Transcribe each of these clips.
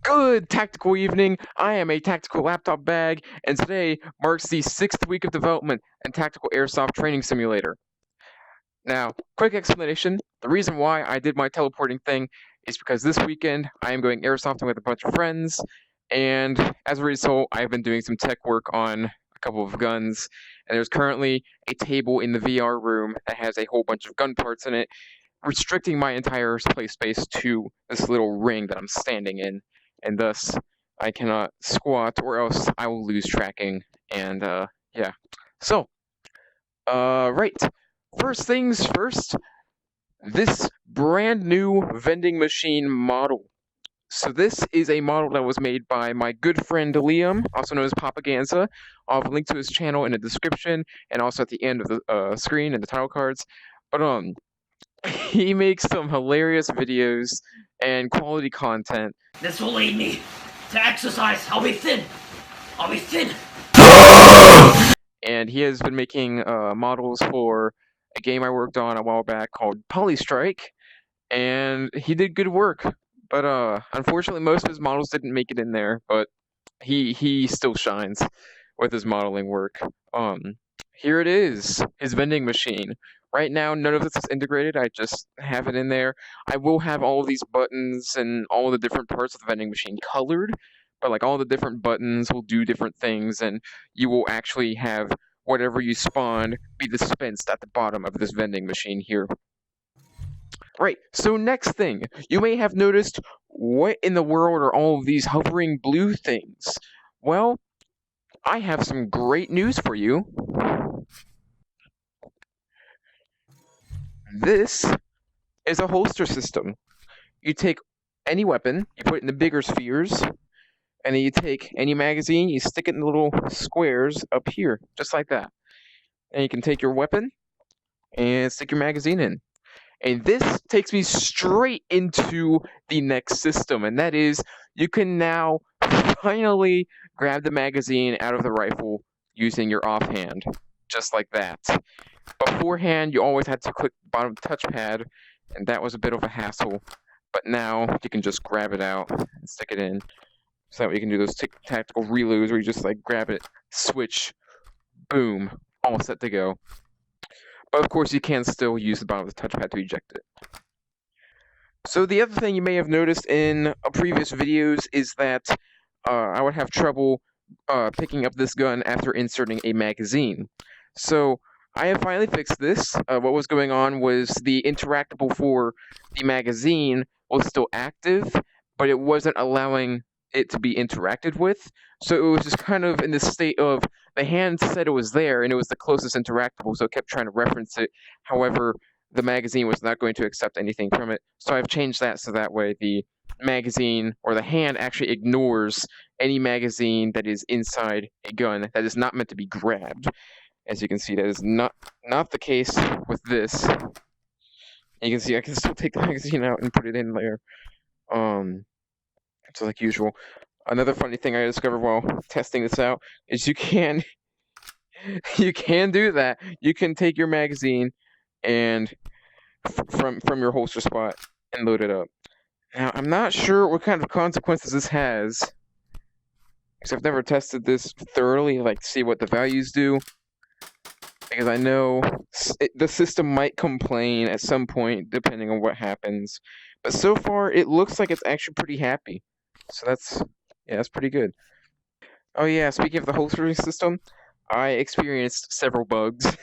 Good tactical evening. I am a tactical laptop bag, and today marks the 6th week of development in Tactical Airsoft Training Simulator. Now, quick explanation. The reason why I did my teleporting thing is because this weekend I am going airsofting with a bunch of friends, and as a result, I've been doing some tech work on a couple of guns, and there's currently a table in the VR room that has a whole bunch of gun parts in it, restricting my entire play space to this little ring that I'm standing in, and thus I cannot squat or else I will lose tracking, and yeah. So, right. First things first, this brand new vending machine model. So this is a model that was made by my good friend Liam, also known as Papaganza. I'll have a link to his channel in the description and also at the end of the screen and the title cards. But he makes some hilarious videos and quality content. This will lead me to exercise. I'll be thin. I'll be thin. And he has been making models for a game I worked on a while back called Polystrike, and he did good work. But unfortunately, most of his models didn't make it in there. But he still shines with his modeling work. Here it is, his vending machine. Right now, none of this is integrated. I just have it in there. I will have all of these buttons and all the different parts of the vending machine colored, but like all the different buttons will do different things, and you will actually have whatever you spawn be dispensed at the bottom of this vending machine here. Right, so next thing, you may have noticed, what in the world are all of these hovering blue things? Well, I have some great news for you. This is a holster system. You take any weapon, you put it in the bigger spheres, and then you take any magazine, you stick it in the little squares up here, just like that. And you can take your weapon and stick your magazine in. And this takes me straight into the next system, and that is, you can now finally grab the magazine out of the rifle using your offhand, just like that. Beforehand, you always had to click the bottom of the touchpad, and that was a bit of a hassle. But now, you can just grab it out and stick it in. So that way you can do those tactical reloads where you just like grab it, switch, boom, all set to go. But of course, you can still use the bottom of the touchpad to eject it. So the other thing you may have noticed in previous videos is that I would have trouble picking up this gun after inserting a magazine. So I have finally fixed this. What was going on was the interactable for the magazine was still active, but it wasn't allowing it to be interacted with. So it was just kind of in this state of, the hand said it was there and it was the closest interactable, so it kept trying to reference it. However, the magazine was not going to accept anything from it. So I've changed that so that way the magazine or the hand actually ignores any magazine that is inside a gun that is not meant to be grabbed. As you can see, that is not the case with this. You can see I can still take the magazine out and put it in there. So like usual. Another funny thing I discovered while testing this out is you can do that. You can take your magazine and from your holster spot and load it up. Now I'm not sure what kind of consequences this has, because I've never tested this thoroughly, like to see what the values do. Because I know the system might complain at some point depending on what happens. But so far it looks like it's actually pretty happy. So that's pretty good. Oh yeah, speaking of the holstering system, I experienced several bugs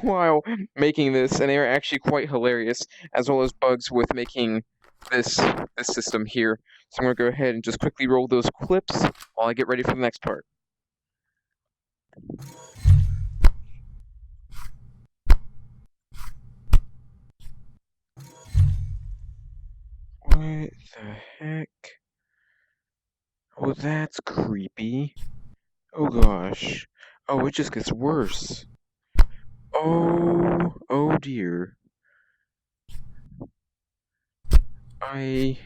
while making this, and they are actually quite hilarious, as well as bugs with making this system here. So I'm going to go ahead and just quickly roll those clips while I get ready for the next part. What the heck? Oh, that's creepy. Oh gosh. Oh, it just gets worse. Oh dear. I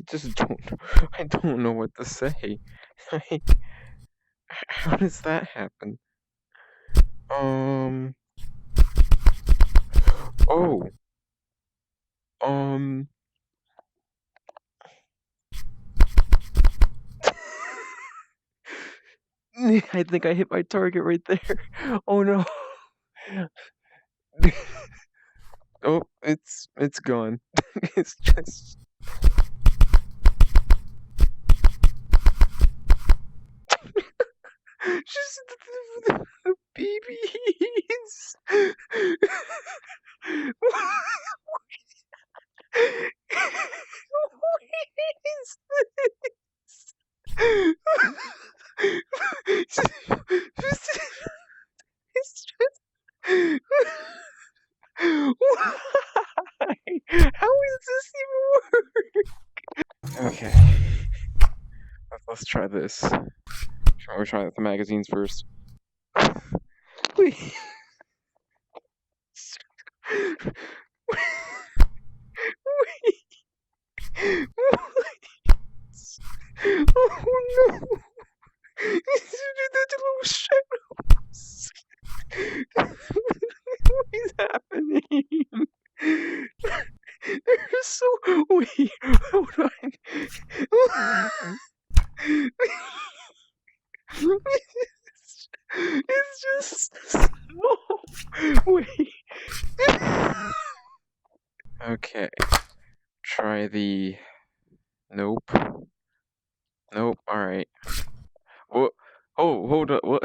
just don't know what to say. How does that happen? I think I hit my target right there. Oh no. Oh, it's gone. It's just just the BBs. What is this? It's just why? How is this even work? Okay. Let's try this. We're trying the magazines first. Wait. Oh no! The little shadows. What is happening? They're so. Wait, hold on. It's just. Oh, wait. Okay. Try the. Nope. Nope. Alright. What? Oh, hold up. What?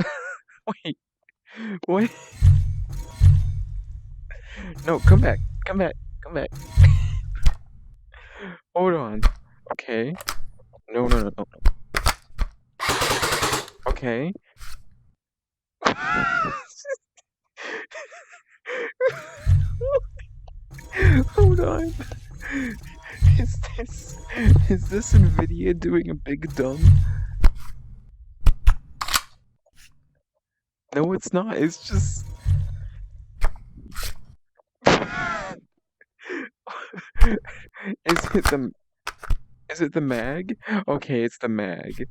Wait. What? No, come back. Come back. Come back. Hold on. Okay. No, no, no, no. Okay. Hold on. Is this NVIDIA doing a big dumb? No, it's not. It's just. Is it the mag? Okay, it's the mag.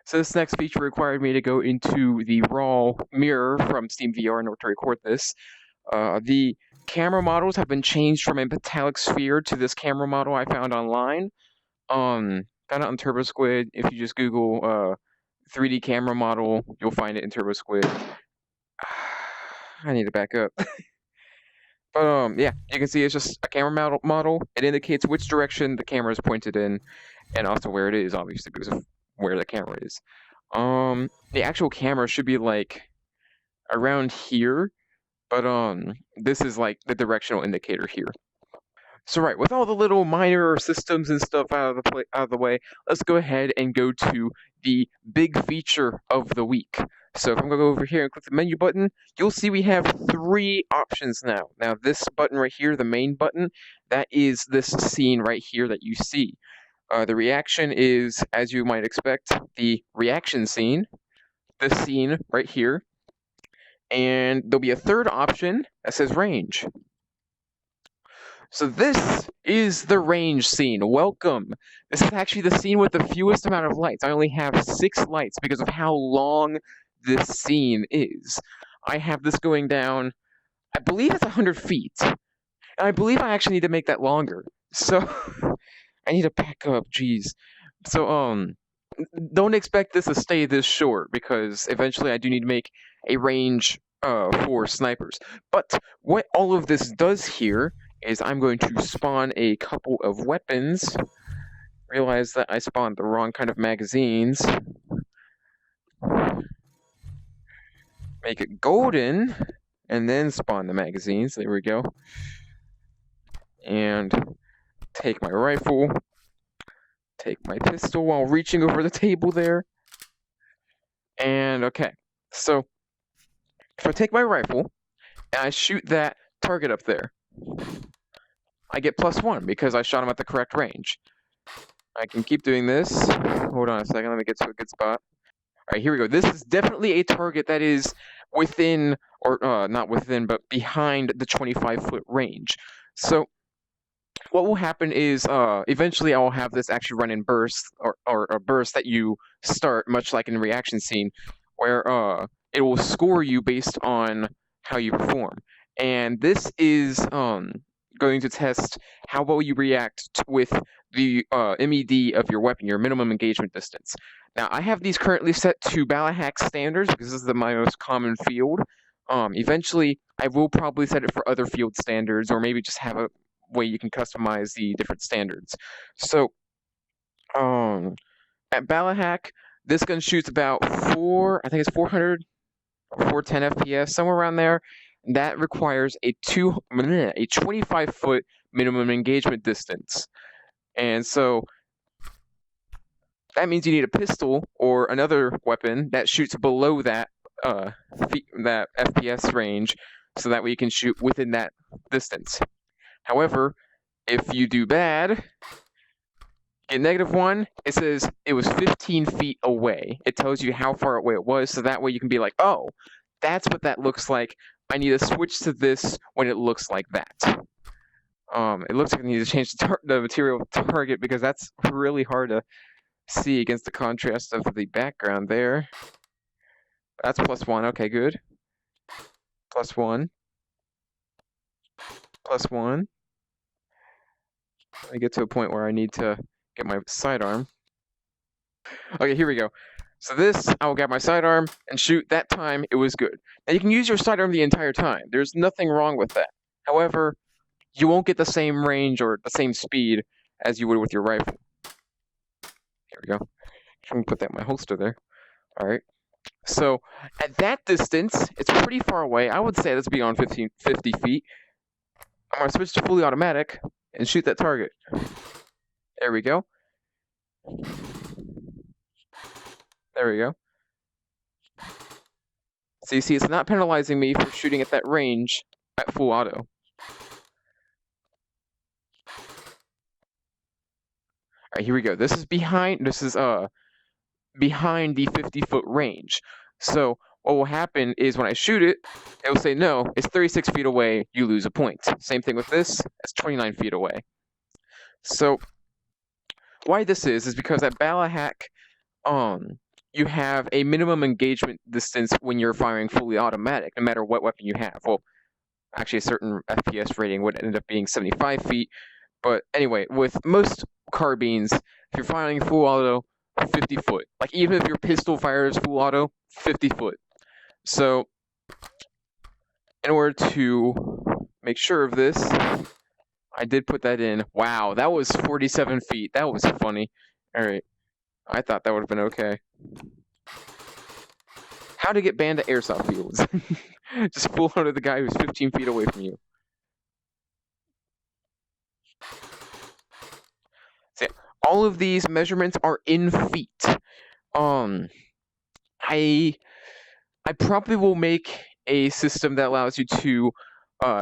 So this next feature required me to go into the raw mirror from Steam VR in order to record this. The camera models have been changed from a metallic sphere to this camera model I found online. Found it on TurboSquid. If you just Google 3D camera model, you'll find it in TurboSquid. I need to back up. But yeah, you can see it's just a camera model. It indicates which direction the camera is pointed in, and also where it is, obviously, because of where the camera is. The actual camera should be like around here, but this is like the directional indicator here. So right, with all the little minor systems and stuff out of the way, let's go ahead and go to the big feature of the week. So if I'm gonna go over here and click the menu button, you'll see we have 3 options now. Now this button right here, the main button, that is this scene right here that you see. The reaction is, as you might expect, the reaction scene, this scene right here, and there'll be a third option that says range. So this is the range scene. Welcome. This is actually the scene with the fewest amount of lights. I only have 6 lights because of how long this scene is. I have this going down, I believe it's 100 feet. And I believe I actually need to make that longer. So I need to back up, jeez. So don't expect this to stay this short because eventually I do need to make a range for snipers. But what all of this does here is I'm going to spawn a couple of weapons. Realize that I spawned the wrong kind of magazines. Make it golden, and then spawn the magazines. There we go. And take my rifle. Take my pistol while reaching over the table there. And okay, so if I take my rifle and I shoot that target up there, I get +1 because I shot him at the correct range. I can keep doing this. Hold on a second, let me get to a good spot. Alright, here we go. This is definitely a target that is within, or not within, but behind the 25-foot range. So what will happen is eventually I will have this actually run in bursts, or a burst that you start, much like in a reaction scene, where it will score you based on how you perform. and this is going to test how well you react with the MED of your weapon, your minimum engagement distance. Now, I have these currently set to Balahack standards because this is my most common field. Eventually, I will probably set it for other field standards, or maybe just have a way you can customize the different standards. So, at Balahack, this gun shoots about I think it's 400 or 410 FPS, somewhere around there. That requires a 25-foot minimum engagement distance. And so that means you need a pistol or another weapon that shoots below that that FPS range, so that way you can shoot within that distance. However, if you do bad, get -1, it says it was 15 feet away. It tells you how far away it was, so that way you can be like, oh, that's what that looks like. I need to switch to this when it looks like that. It looks like I need to change the material target because that's really hard to see against the contrast of the background there. That's +1. Okay, good. +1. +1. I get to a point where I need to get my sidearm. Okay, here we go. So this, I will get my sidearm and shoot. That time, it was good. Now, you can use your sidearm the entire time. There's nothing wrong with that. However, you won't get the same range or the same speed as you would with your rifle. Here we go. I'm going to put that in my holster there. All right. So at that distance, it's pretty far away. I would say that's beyond 50 feet. I'm going to switch to fully automatic and shoot that target. There we go. There we go. So you see, it's not penalizing me for shooting at that range at full auto. All right, here we go. This is behind the 50-foot range. So what will happen is when I shoot it, it will say, no, it's 36 feet away, you lose a point. Same thing with this, it's 29 feet away. So why this is because at Balahack, you have a minimum engagement distance when you're firing fully automatic, no matter what weapon you have. Well, actually a certain FPS rating would end up being 75 feet. But anyway, with most carbines, if you're firing full auto, 50 foot. Like, even if your pistol fires full auto, 50 foot. So, in order to make sure of this, I did put that in. Wow, that was 47 feet. That was funny. Alright. I thought that would have been okay. How to get banned at airsoft fields. Just full auto the guy who's 15 feet away from you. So, all of these measurements are in feet. I probably will make a system that allows you to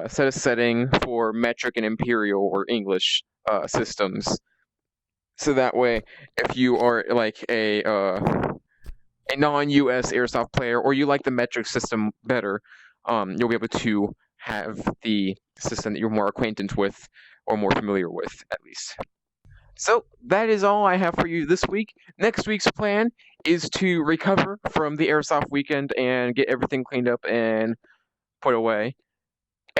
set a setting for metric and imperial or English systems. So that way, if you are like a non-US airsoft player, or you like the metric system better, you'll be able to have the system that you're more acquainted with or more familiar with, at least. So that is all I have for you this week. Next week's plan is to recover from the airsoft weekend and get everything cleaned up and put away,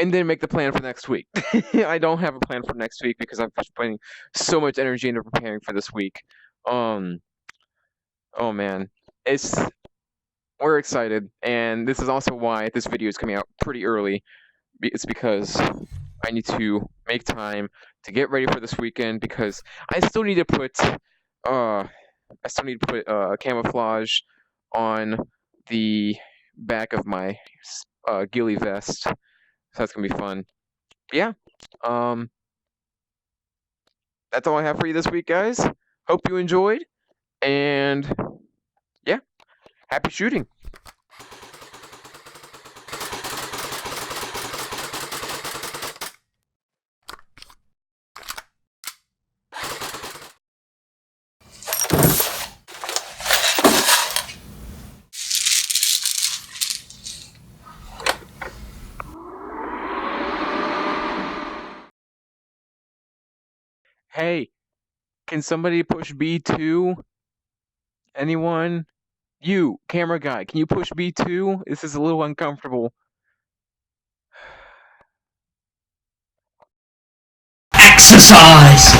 and then make the plan for next week. I don't have a plan for next week because I'm just putting so much energy into preparing for this week. Oh man, we're excited, and this is also why this video is coming out pretty early. It's because I need to make time to get ready for this weekend, because I still need to put camouflage on the back of my ghillie vest. So that's gonna be fun. But yeah, that's all I have for you this week, guys. Hope you enjoyed, and yeah, happy shooting. Hey, can somebody push B2? Anyone? You, camera guy, can you push B2? This is a little uncomfortable. exercise.